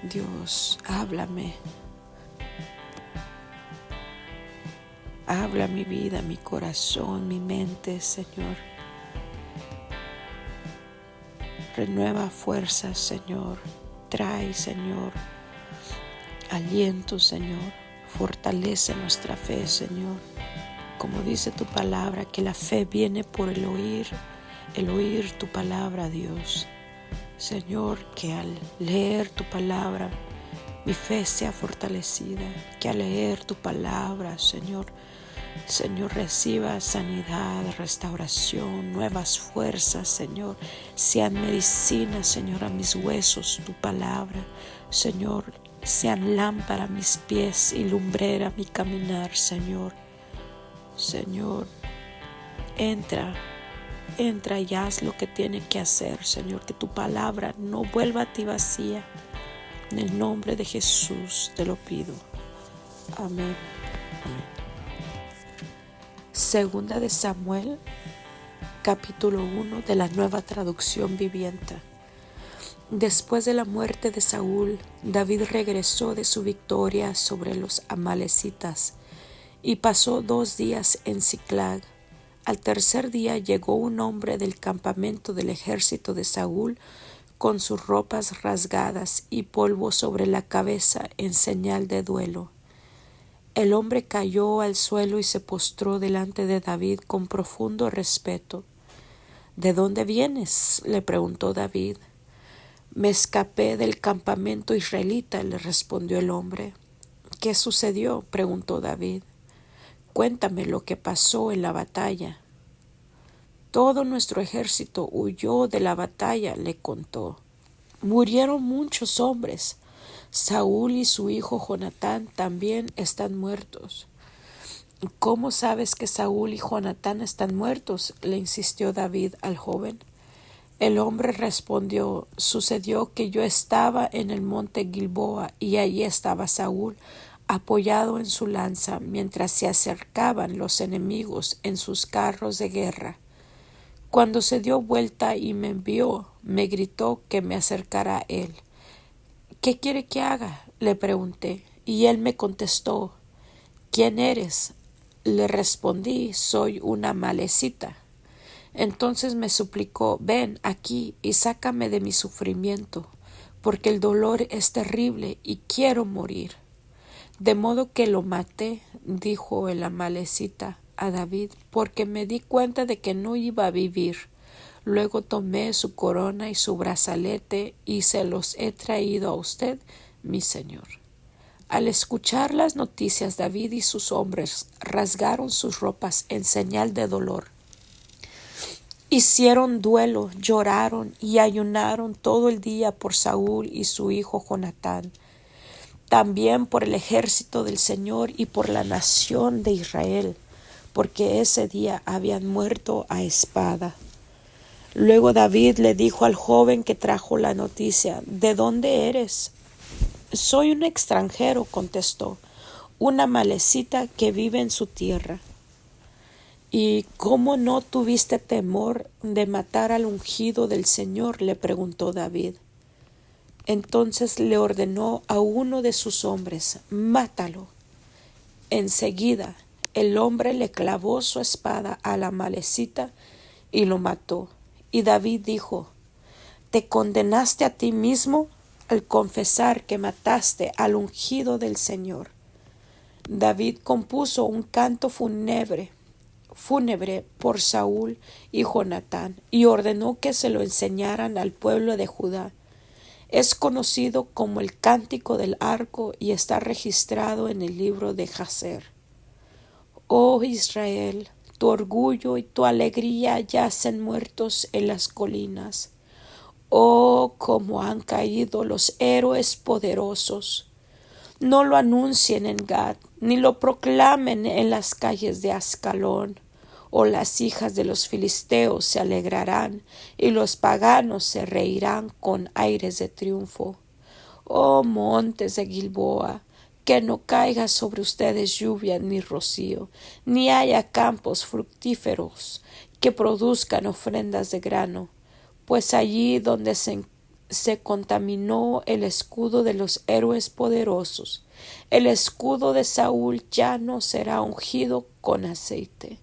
Dios, háblame. Habla mi vida, mi corazón, mi mente, Señor. Renueva fuerzas, Señor. Trae, Señor, aliento, Señor. Fortalece nuestra fe, Señor. Como dice tu palabra, que la fe viene por el oír tu palabra, Dios. Señor, que al leer tu palabra, mi fe sea fortalecida. Que al leer tu palabra, Señor, reciba sanidad, restauración, nuevas fuerzas, Señor. Sean medicina, Señor, a mis huesos, tu palabra. Señor, sean lámpara a mis pies y lumbrera a mi caminar, Señor. Señor, entra y haz lo que tiene que hacer, Señor. Que tu palabra no vuelva a ti vacía. En el nombre de Jesús te lo pido. Amén. Amén. Segunda de Samuel, capítulo 1 de la Nueva Traducción Viviente. Después de la muerte de Saúl, David regresó de su victoria sobre los amalecitas y pasó 2 días en Siclag. Al tercer día llegó un hombre del campamento del ejército de Saúl con sus ropas rasgadas y polvo sobre la cabeza en señal de duelo. El hombre cayó al suelo y se postró delante de David con profundo respeto. ¿De dónde vienes?, le preguntó David. Me escapé del campamento israelita, le respondió el hombre. ¿Qué sucedió?, preguntó David. Cuéntame lo que pasó en la batalla. Todo nuestro ejército huyó de la batalla, le contó. Murieron muchos hombres. Saúl y su hijo Jonatán también están muertos. ¿Cómo sabes que Saúl y Jonatán están muertos?, le insistió David al joven. El hombre respondió, sucedió que yo estaba en el monte Gilboa y allí estaba Saúl, apoyado en su lanza, mientras se acercaban los enemigos en sus carros de guerra. Cuando se dio vuelta y me vio, me gritó que me acercara a él. ¿Qué quiere que haga?, le pregunté, y él me contestó. ¿Quién eres?, le respondí, soy una amalecita. Entonces me suplicó, ven aquí y sácame de mi sufrimiento, porque el dolor es terrible y quiero morir. De modo que lo maté, dijo el amalecita a David, porque me di cuenta de que no iba a vivir. Luego tomé su corona y su brazalete y se los he traído a usted, mi señor. Al escuchar las noticias, David y sus hombres rasgaron sus ropas en señal de dolor. Hicieron duelo, lloraron y ayunaron todo el día por Saúl y su hijo Jonatán, también por el ejército del Señor y por la nación de Israel, porque ese día habían muerto a espada. Luego David le dijo al joven que trajo la noticia, ¿de dónde eres? Soy un extranjero, contestó, una amalecita que vive en su tierra. ¿Y cómo no tuviste temor de matar al ungido del Señor?, le preguntó David. Entonces le ordenó a uno de sus hombres, mátalo. Enseguida el hombre le clavó su espada a la amalecita y lo mató. Y David dijo, ¿te condenaste a ti mismo al confesar que mataste al ungido del Señor? David compuso un canto fúnebre por Saúl y Jonatán y ordenó que se lo enseñaran al pueblo de Judá. Es conocido como el Cántico del Arco y está registrado en el libro de Jaser. Oh Israel, tu orgullo y tu alegría yacen muertos en las colinas. Oh, cómo han caído los héroes poderosos. No lo anuncien en Gad, ni lo proclamen en las calles de Ascalón. O las hijas de los filisteos se alegrarán, y los paganos se reirán con aires de triunfo. Oh montes de Gilboa, que no caiga sobre ustedes lluvia ni rocío, ni haya campos fructíferos que produzcan ofrendas de grano, pues allí donde se se contaminó el escudo de los héroes poderosos. El escudo de Saúl ya no será ungido con aceite.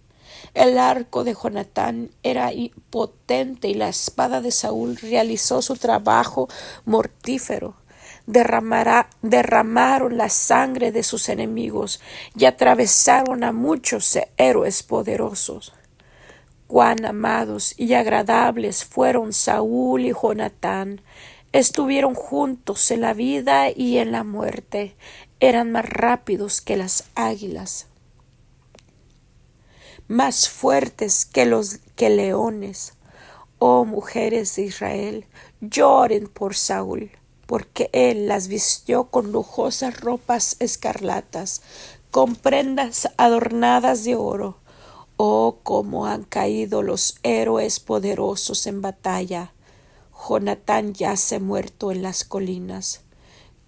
El arco de Jonatán era potente y la espada de Saúl realizó su trabajo mortífero. Derramaron la sangre de sus enemigos y atravesaron a muchos héroes poderosos. Cuán amados y agradables fueron Saúl y Jonatán. Estuvieron juntos en la vida y en la muerte. Eran más rápidos que las águilas, más fuertes que leones. Oh mujeres de Israel, lloren por Saúl, porque él las vistió con lujosas ropas escarlatas, con prendas adornadas de oro. Oh, cómo han caído los héroes poderosos en batalla. Jonatán yace muerto en las colinas.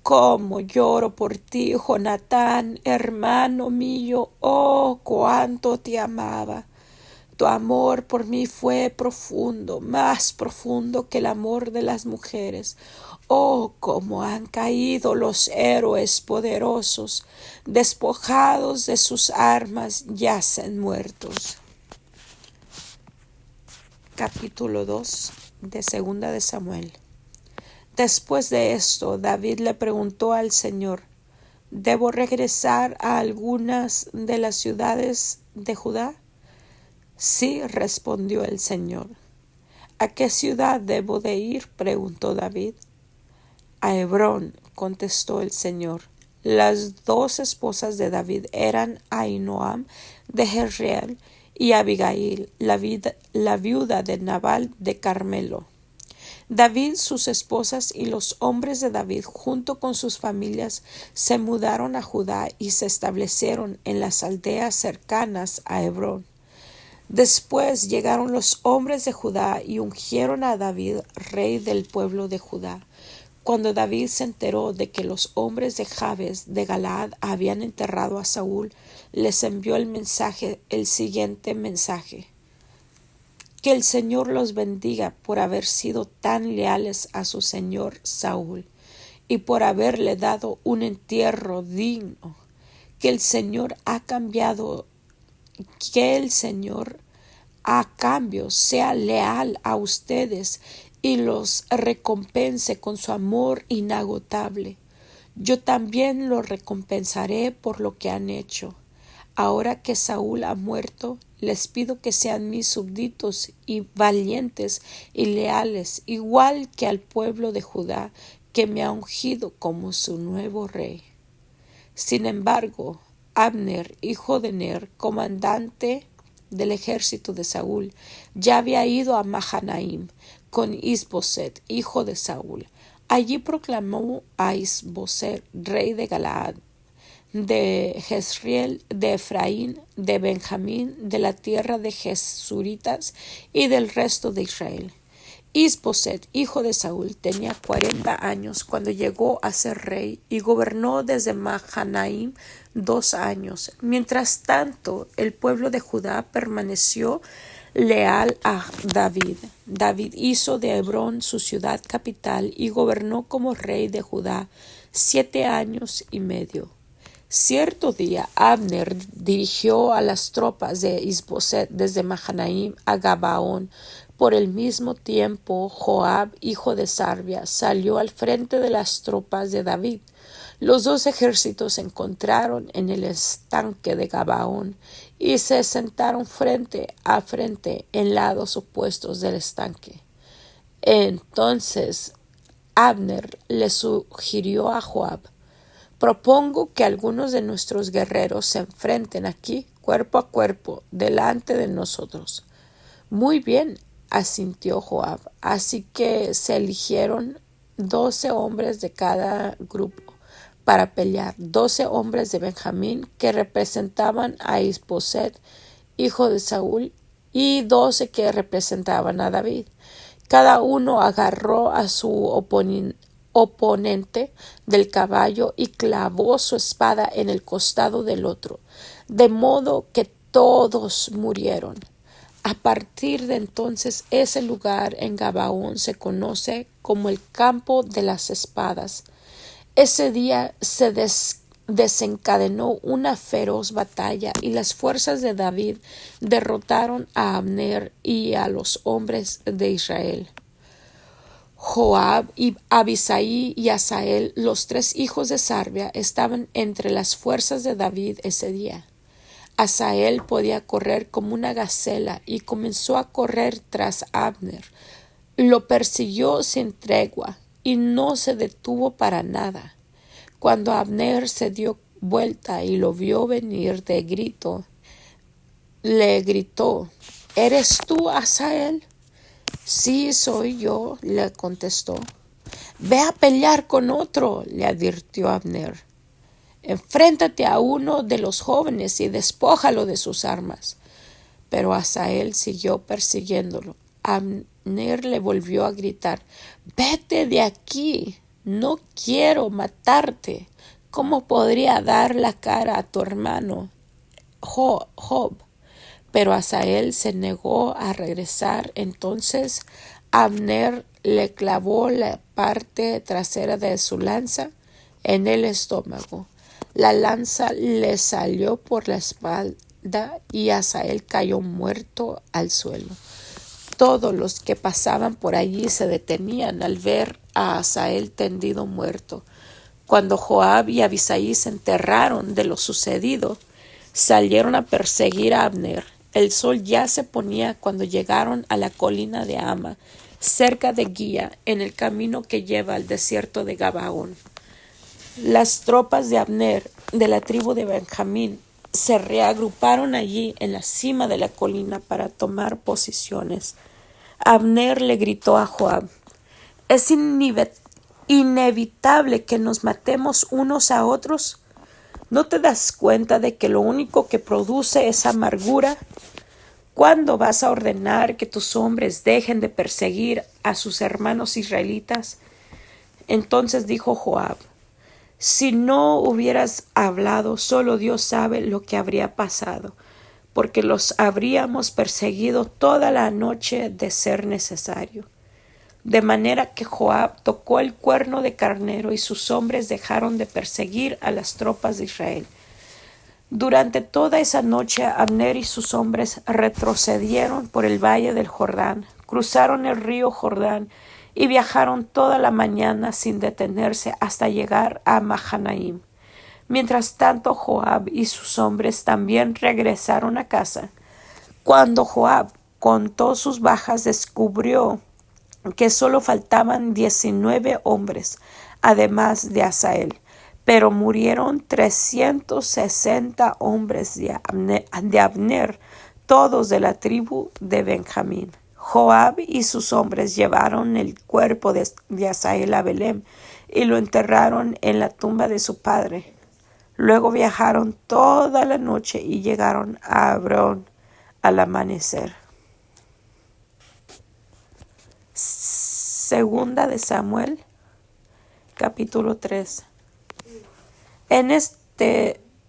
Cómo lloro por ti, Jonatán, hermano mío. Oh, cuánto te amaba. Tu amor por mí fue profundo, más profundo que el amor de las mujeres. Oh, cómo han caído los héroes poderosos, despojados de sus armas, yacen muertos. Capítulo 2 de Segunda de Samuel. Después de esto, David le preguntó al Señor: ¿debo regresar a algunas de las ciudades de Judá? Sí, respondió el Señor. ¿A qué ciudad debo de ir?, preguntó David. A Hebrón, contestó el Señor. Las dos esposas de David eran Ahinoam de Jezreel y Abigail, la viuda de Nabal de Carmelo. David, sus esposas y los hombres de David, junto con sus familias, se mudaron a Judá y se establecieron en las aldeas cercanas a Hebrón. Después llegaron los hombres de Judá y ungieron a David rey del pueblo de Judá. Cuando David se enteró de que los hombres de Jabes de Galaad habían enterrado a Saúl, les envió el siguiente mensaje: que el Señor los bendiga por haber sido tan leales a su señor Saúl y por haberle dado un entierro digno. Que el Señor a cambio sea leal a ustedes y los recompense con su amor inagotable. Yo también los recompensaré por lo que han hecho. Ahora que Saúl ha muerto, les pido que sean mis súbditos y valientes y leales, igual que al pueblo de Judá, que me ha ungido como su nuevo rey. Sin embargo, Abner, hijo de Ner, comandante del ejército de Saúl, ya había ido a Mahanaim con Isboset, hijo de Saúl. Allí proclamó a Isboset, rey de Galaad, de Jezreel, de Efraín, de Benjamín, de la tierra de Jesuritas y del resto de Israel. Isboset, hijo de Saúl, tenía 40 años cuando llegó a ser rey y gobernó desde Mahanaim 2 años. Mientras tanto, el pueblo de Judá permaneció leal a David. David hizo de Hebrón su ciudad capital y gobernó como rey de Judá 7 años y medio. Cierto día Abner dirigió a las tropas de Isboset desde Mahanaim a Gabaón. Por el mismo tiempo, Joab, hijo de Sarvia, salió al frente de las tropas de David. Los dos ejércitos se encontraron en el estanque de Gabaón y se sentaron frente a frente en lados opuestos del estanque. Entonces Abner le sugirió a Joab: propongo que algunos de nuestros guerreros se enfrenten aquí, cuerpo a cuerpo, delante de nosotros. Muy bien, asintió Joab. Así que se eligieron 12 hombres de cada grupo para pelear, 12 hombres de Benjamín que representaban a Isboset, hijo de Saúl, y 12 que representaban a David. Cada uno agarró a su oponente del caballo y clavó su espada en el costado del otro, de modo que todos murieron. A partir de entonces, ese lugar en Gabaón se conoce como el campo de las espadas. Ese día se desencadenó una feroz batalla y las fuerzas de David derrotaron a Abner y a los hombres de Israel. Joab y Abisai y Asael, los tres hijos de Sarbia, estaban entre las fuerzas de David ese día. Asael podía correr como una gacela y comenzó a correr tras Abner. Lo persiguió sin tregua y no se detuvo para nada. Cuando Abner se dio vuelta y lo vio venir de grito, le gritó: ¿Eres tú, Asael? Sí, soy yo, le contestó. Ve a pelear con otro, le advirtió Abner. Enfréntate a uno de los jóvenes y despójalo de sus armas. Pero Asael siguió persiguiéndolo. Abner le volvió a gritar: Vete de aquí, no quiero matarte. ¿Cómo podría dar la cara a tu hermano Job? Pero Asael se negó a regresar. Entonces Abner le clavó la parte trasera de su lanza en el estómago. La lanza le salió por la espalda y Asael cayó muerto al suelo. Todos los que pasaban por allí se detenían al ver a Asael tendido muerto. Cuando Joab y Abisai se enteraron de lo sucedido, salieron a perseguir a Abner. El sol ya se ponía cuando llegaron a la colina de Ama, cerca de Guía, en el camino que lleva al desierto de Gabaón. Las tropas de Abner, de la tribu de Benjamín, se reagruparon allí en la cima de la colina para tomar posiciones. Abner le gritó a Joab: ¿Es inevitable que nos matemos unos a otros? ¿No te das cuenta de que lo único que produce es amargura? ¿Cuándo vas a ordenar que tus hombres dejen de perseguir a sus hermanos israelitas? Entonces dijo Joab: Si no hubieras hablado, solo Dios sabe lo que habría pasado, porque los habríamos perseguido toda la noche de ser necesario. De manera que Joab tocó el cuerno de carnero y sus hombres dejaron de perseguir a las tropas de Israel. Durante toda esa noche Abner y sus hombres retrocedieron por el valle del Jordán, cruzaron el río Jordán y viajaron toda la mañana sin detenerse hasta llegar a Mahanaim. Mientras tanto Joab y sus hombres también regresaron a casa. Cuando Joab contó sus bajas, descubrió que solo faltaban 19 hombres, además de Asael, pero murieron 360 hombres de Abner, todos de la tribu de Benjamín. Joab y sus hombres llevaron el cuerpo de Asael a Belem y lo enterraron en la tumba de su padre. Luego viajaron toda la noche y llegaron a Hebrón al amanecer. Segunda de Samuel, capítulo 3.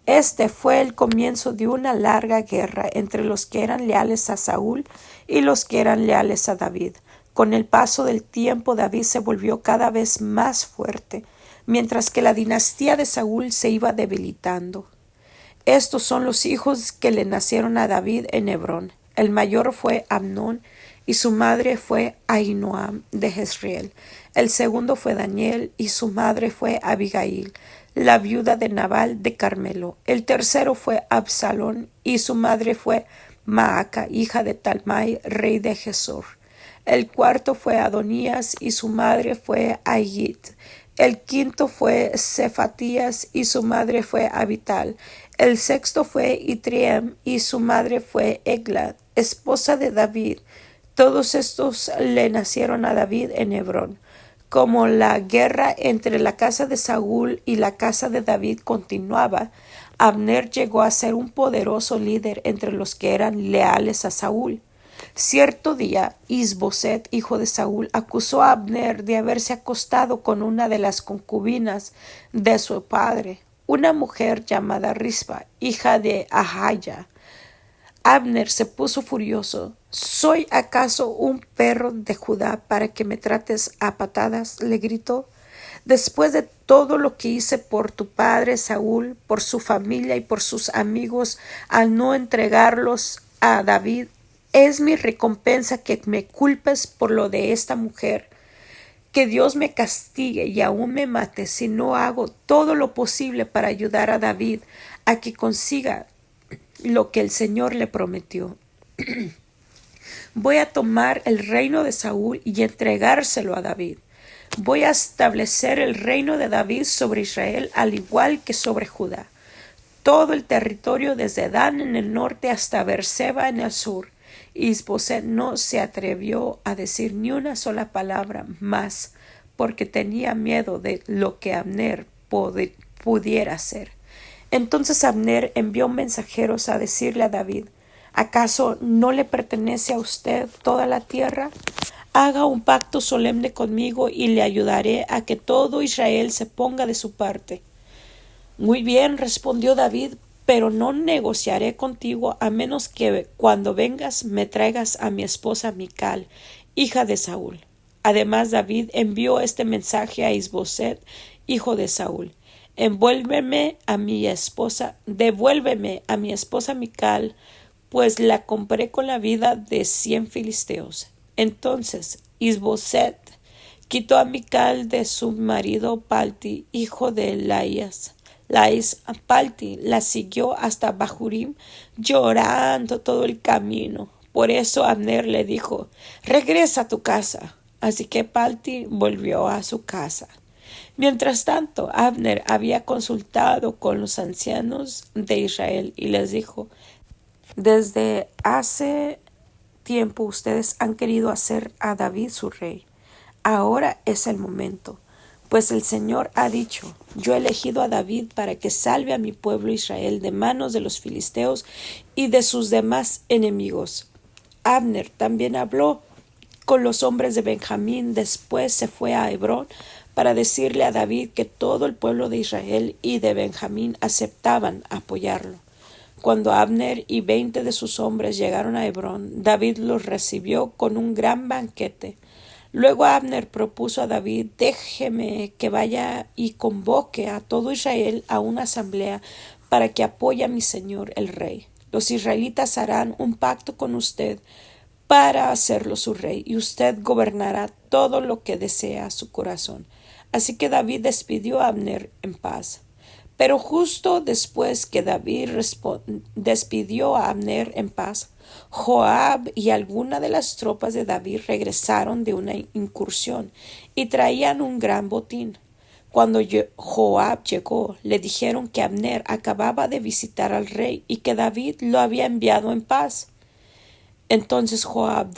Este fue el comienzo de una larga guerra entre los que eran leales a Saúl y los que eran leales a David. Con el paso del tiempo, David se volvió cada vez más fuerte, mientras que la dinastía de Saúl se iba debilitando. Estos son los hijos que le nacieron a David en Hebrón. El mayor fue Amnón, y su madre fue Ahinoam de Jezreel. El segundo fue Daniel, y su madre fue Abigail, la viuda de Nabal de Carmelo. El tercero fue Absalón, y su madre fue Maaca, hija de Talmai, rey de Gesur. El cuarto fue Adonías, y su madre fue Agit. El quinto fue Cefatías, y su madre fue Abital. El sexto fue Itriem, y su madre fue Egla, esposa de David. Todos estos le nacieron a David en Hebrón. Como la guerra entre la casa de Saúl y la casa de David continuaba, Abner llegó a ser un poderoso líder entre los que eran leales a Saúl. Cierto día, Isboset, hijo de Saúl, acusó a Abner de haberse acostado con una de las concubinas de su padre, una mujer llamada Rispa, hija de Ahaya. Abner se puso furioso. ¿Soy acaso un perro de Judá para que me trates a patadas? Le gritó. Después de todo lo que hice por tu padre Saúl, por su familia y por sus amigos, al no entregarlos a David, es mi recompensa que me culpes por lo de esta mujer. Que Dios me castigue y aún me mate si no hago todo lo posible para ayudar a David a que consiga lo que el Señor le prometió. Voy a tomar el reino de Saúl y entregárselo a David. Voy a establecer el reino de David sobre Israel al igual que sobre Judá. Todo el territorio desde Dan en el norte hasta Beerseba en el sur. Isboset no se atrevió a decir ni una sola palabra más porque tenía miedo de lo que Abner pudiera hacer. Entonces Abner envió mensajeros a decirle a David: ¿acaso no le pertenece a usted toda la tierra? Haga un pacto solemne conmigo y le ayudaré a que todo Israel se ponga de su parte. Muy bien, respondió David, pero no negociaré contigo a menos que cuando vengas me traigas a mi esposa Mical, hija de Saúl. Además, David envió este mensaje a Isboset, hijo de Saúl: devuélveme a mi esposa Mical, pues la compré con la vida de 100 filisteos. Entonces Isboset quitó a Mical de su marido Palti, hijo de Lais. Palti la siguió hasta Bahurim, llorando todo el camino. Por eso Abner le dijo: regresa a tu casa. Así que Palti volvió a su casa. Mientras tanto, Abner había consultado con los ancianos de Israel y les dijo: desde hace tiempo ustedes han querido hacer a David su rey. Ahora es el momento, pues el Señor ha dicho: yo he elegido a David para que salve a mi pueblo Israel de manos de los filisteos y de sus demás enemigos. Abner también habló con los hombres de Benjamín. Después se fue a Hebrón para decirle a David que todo el pueblo de Israel y de Benjamín aceptaban apoyarlo. Cuando Abner y 20 de sus hombres llegaron a Hebrón, David los recibió con un gran banquete. Luego Abner propuso a David: déjeme que vaya y convoque a todo Israel a una asamblea para que apoye a mi señor el rey. Los israelitas harán un pacto con usted para hacerlo su rey, y usted gobernará todo lo que desea su corazón. Así que David despidió a Abner en paz. Pero justo después que David despidió a Abner en paz, Joab y algunas de las tropas de David regresaron de una incursión y traían un gran botín. Cuando Joab llegó, le dijeron que Abner acababa de visitar al rey y que David lo había enviado en paz. Entonces Joab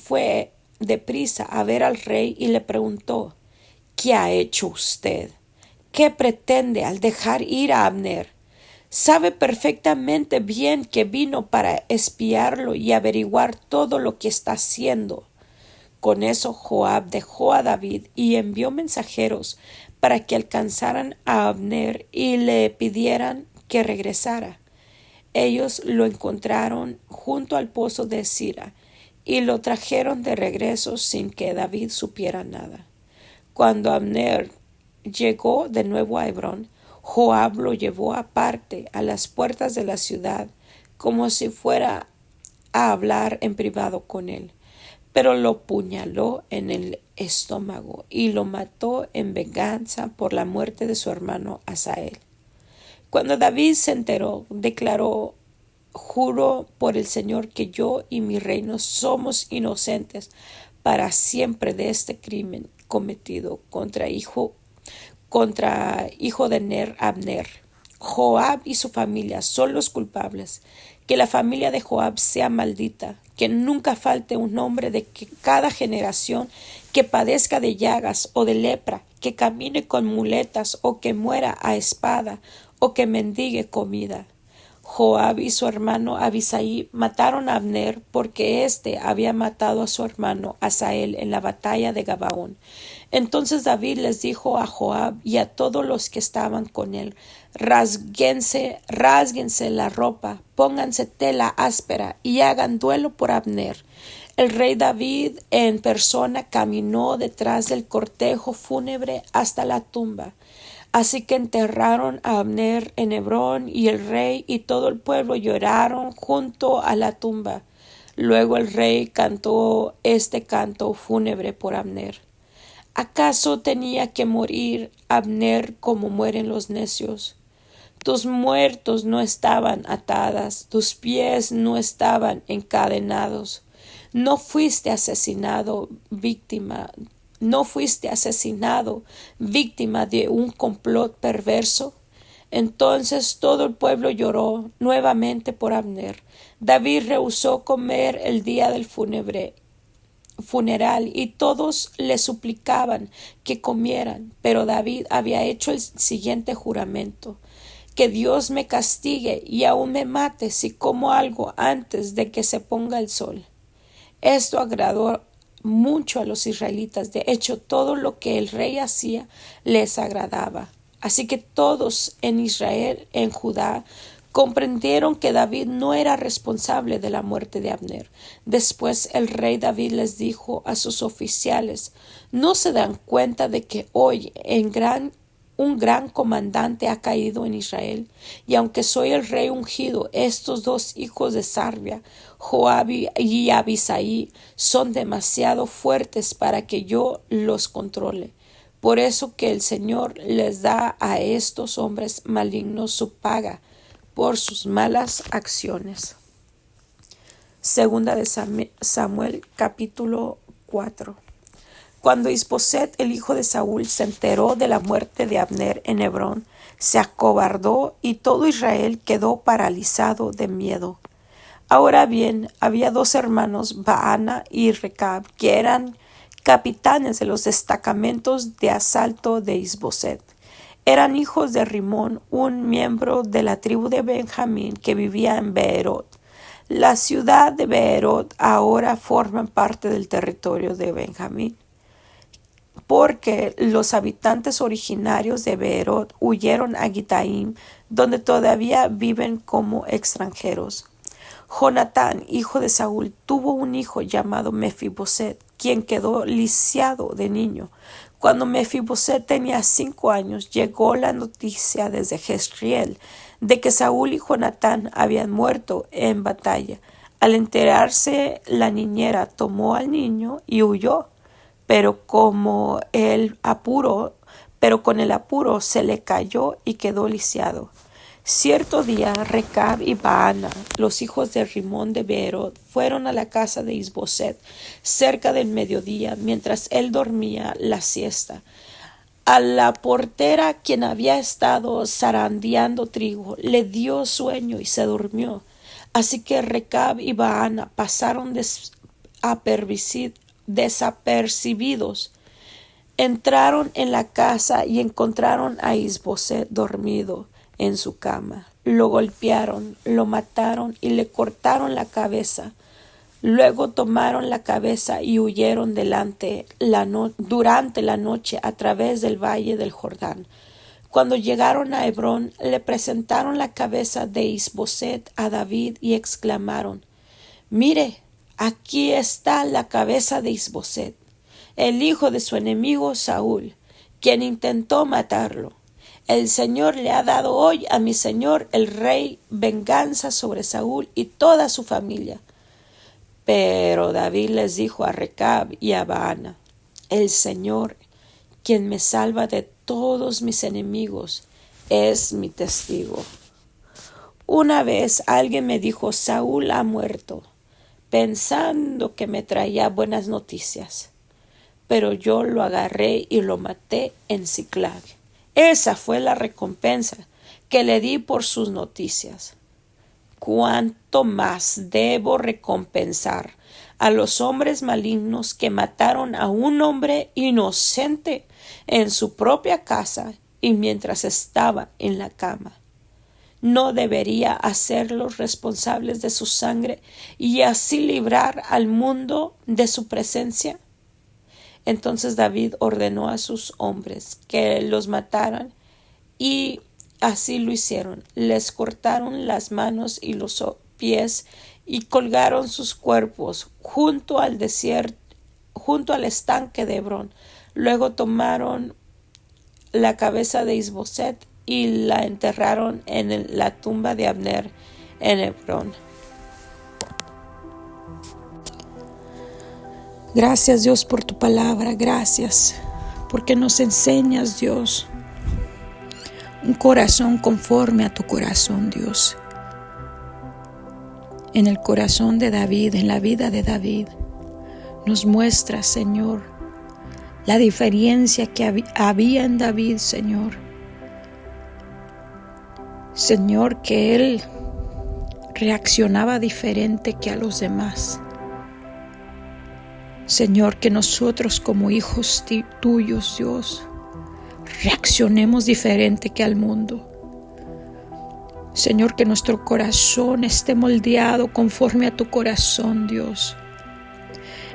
fue deprisa a ver al rey y le preguntó: ¿qué ha hecho usted? ¿Qué pretende al dejar ir a Abner? Sabe perfectamente bien que vino para espiarlo y averiguar todo lo que está haciendo. Con eso Joab dejó a David y envió mensajeros para que alcanzaran a Abner y le pidieran que regresara. Ellos lo encontraron junto al pozo de Sira y lo trajeron de regreso sin que David supiera nada. Cuando Abner llegó de nuevo a Hebrón, Joab lo llevó aparte a las puertas de la ciudad, como si fuera a hablar en privado con él, pero lo puñaló en el estómago y lo mató en venganza por la muerte de su hermano Asael. Cuando David se enteró, declaró: juro por el Señor que yo y mi reino somos inocentes para siempre de este crimen cometido contra hijo de Ner, Abner. Joab y su familia son los culpables. Que la familia de Joab sea maldita, que nunca falte un hombre de cada generación que padezca de llagas o de lepra, que camine con muletas o que muera a espada o que mendigue comida. Joab y su hermano Abisai mataron a Abner porque éste había matado a su hermano Asael en la batalla de Gabaón. Entonces David les dijo a Joab y a todos los que estaban con él: rásguense la ropa, pónganse tela áspera y hagan duelo por Abner. El rey David en persona caminó detrás del cortejo fúnebre hasta la tumba. Así que enterraron a Abner en Hebrón, y el rey y todo el pueblo lloraron junto a la tumba. Luego el rey cantó este canto fúnebre por Abner: ¿acaso tenía que morir Abner como mueren los necios? Tus muertos no estaban atadas, tus pies no estaban encadenados. No fuiste asesinado víctima de un complot perverso. Entonces todo el pueblo lloró nuevamente por Abner. David rehusó comer el día del funeral y todos le suplicaban que comieran, pero David había hecho el siguiente juramento: que Dios me castigue y aún me mate si como algo antes de que se ponga el sol. Esto agradó mucho a los israelitas. De hecho, todo lo que el rey hacía les agradaba. Así que todos en Israel, en Judá, comprendieron que David no era responsable de la muerte de Abner. Después el rey David les dijo a sus oficiales: ¿no se dan cuenta de que hoy un gran comandante ha caído en Israel? Y aunque soy el rey ungido, estos dos hijos de Sarvia, Joab y Abisai, son demasiado fuertes para que yo los controle. Por eso que el Señor les da a estos hombres malignos su paga por sus malas acciones. Segunda de Samuel, capítulo 4. Cuando Isboset, el hijo de Saúl, se enteró de la muerte de Abner en Hebrón, se acobardó y todo Israel quedó paralizado de miedo. Ahora bien, había dos hermanos, Baana y Recab, que eran capitanes de los destacamentos de asalto de Isboset. Eran hijos de Rimón, un miembro de la tribu de Benjamín que vivía en Beerot. La ciudad de Beerot ahora forma parte del territorio de Benjamín, porque los habitantes originarios de Beerot huyeron a Gitaim, donde todavía viven como extranjeros. Jonatán, hijo de Saúl, tuvo un hijo llamado Mefiboset, quien quedó lisiado de niño. Cuando Mefiboset tenía 5 años, llegó la noticia desde Jezreel de que Saúl y Jonatán habían muerto en batalla. Al enterarse, la niñera tomó al niño y huyó, pero con el apuro se le cayó y quedó lisiado. Cierto día, Recab y Baana, los hijos de Rimón de Beerot, fueron a la casa de Isboset cerca del mediodía, mientras él dormía la siesta. A la portera, quien había estado zarandeando trigo, le dio sueño y se durmió. Así que Recab y Baana pasaron desapercibidos. Entraron en la casa y encontraron a Isboset dormido en su cama. Lo golpearon, lo mataron y le cortaron la cabeza. Luego tomaron la cabeza y huyeron durante la noche a través del valle del Jordán. Cuando llegaron a Hebrón, le presentaron la cabeza de Isboset a David y exclamaron: «Mire, aquí está la cabeza de Isboset, el hijo de su enemigo Saúl, quien intentó matarlo. El Señor le ha dado hoy a mi señor el rey venganza sobre Saúl y toda su familia». Pero David les dijo a Recab y a Baana: «El Señor, quien me salva de todos mis enemigos, es mi testigo. Una vez alguien me dijo: Saúl ha muerto, pensando que me traía buenas noticias. Pero yo lo agarré y lo maté en Siclag. Esa fue la recompensa que le di por sus noticias. ¿Cuánto más debo recompensar a los hombres malignos que mataron a un hombre inocente en su propia casa y mientras estaba en la cama? no debería hacerlos responsables de su sangre y así librar al mundo de su presencia? Entonces David ordenó a sus hombres que los mataran, y así lo hicieron. Les cortaron las manos y los pies y colgaron sus cuerpos junto al estanque de Hebrón. Luego tomaron la cabeza de Isboset y la enterraron en la tumba de Abner en Hebrón. Gracias, Dios, por tu palabra. Gracias porque nos enseñas, Dios, un corazón conforme a tu corazón, Dios. En el corazón de David, en la vida de David, nos muestras, Señor, la diferencia que había en David, Señor. Señor, que él reaccionaba diferente que a los demás. Señor, que nosotros como hijos tuyos, Dios, reaccionemos diferente que al mundo. Señor, que nuestro corazón esté moldeado conforme a tu corazón, Dios.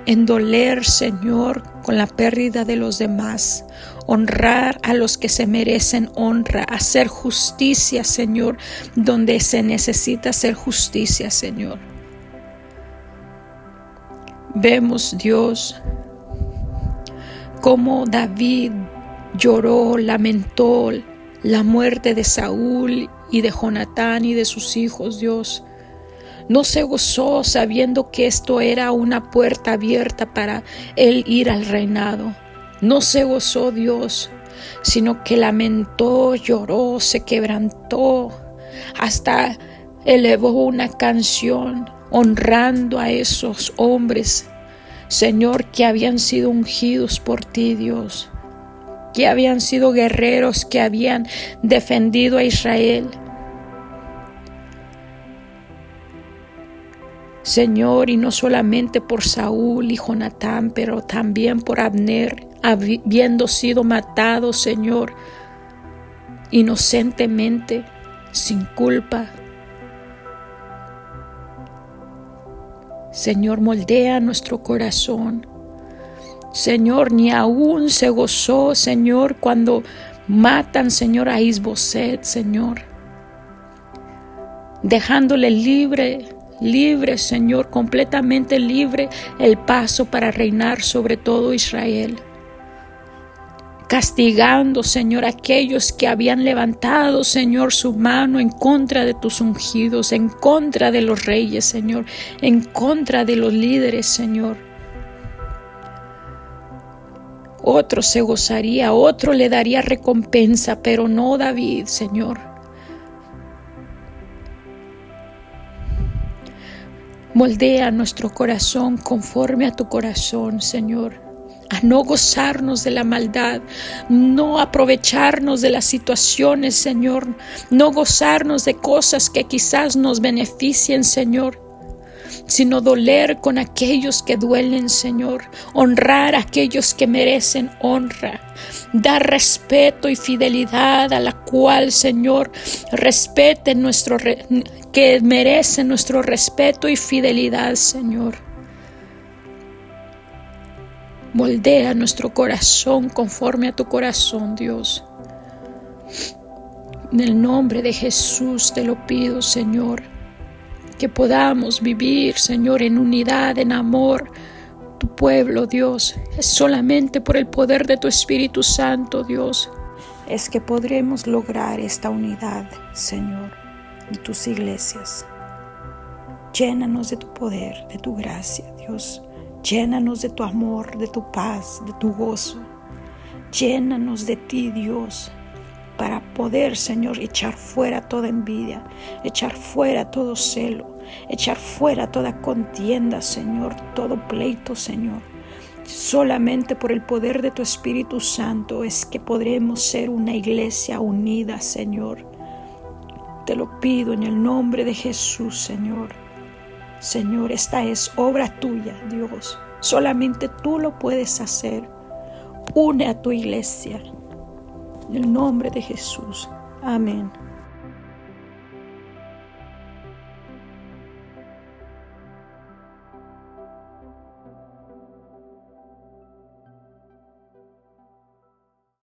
En doler, Señor, con la pérdida de los demás. Honrar a los que se merecen honra. Hacer justicia, Señor, donde se necesita hacer justicia, Señor. Vemos, Dios, cómo David lloró, lamentó la muerte de Saúl y de Jonatán y de sus hijos, Dios. No se gozó sabiendo que esto era una puerta abierta para él ir al reinado. No se gozó, Dios, sino que lamentó, lloró, se quebrantó, hasta elevó una canción honrando a esos hombres, Señor, que habían sido ungidos por ti, Dios, que habían sido guerreros, que habían defendido a Israel. Señor, y no solamente por Saúl y Jonatán, pero también por Abner, habiendo sido matado, Señor, inocentemente, sin culpa. Señor, moldea nuestro corazón. Señor, ni aún se gozó, Señor, cuando matan, Señor, a Isboset, Señor, dejándole libre, Señor, completamente libre el paso para reinar sobre todo Israel. Castigando, Señor, a aquellos que habían levantado, Señor, su mano en contra de tus ungidos, en contra de los reyes, Señor, en contra de los líderes, Señor. Otro se gozaría, otro le daría recompensa, pero no David, Señor. Moldea nuestro corazón conforme a tu corazón, Señor. A no gozarnos de la maldad, no aprovecharnos de las situaciones, Señor, no gozarnos de cosas que quizás nos beneficien, Señor, sino doler con aquellos que duelen, Señor, honrar a aquellos que merecen honra, dar respeto y fidelidad a la cual, Señor, que merecen nuestro respeto y fidelidad, Señor. Moldea nuestro corazón conforme a tu corazón, Dios. En el nombre de Jesús te lo pido, Señor, que podamos vivir, Señor, en unidad, en amor. Tu pueblo, Dios, es solamente por el poder de tu Espíritu Santo, Dios, es que podremos lograr esta unidad, Señor, en tus iglesias. Llénanos de tu poder, de tu gracia, Dios. Llénanos de tu amor, de tu paz, de tu gozo. Llénanos de ti, Dios, para poder, Señor, echar fuera toda envidia, echar fuera todo celo, echar fuera toda contienda, Señor, todo pleito, Señor. Solamente por el poder de tu Espíritu Santo es que podremos ser una iglesia unida, Señor. Te lo pido en el nombre de Jesús, Señor. Señor, esta es obra tuya, Dios. Solamente tú lo puedes hacer. Une a tu iglesia. En el nombre de Jesús. Amén.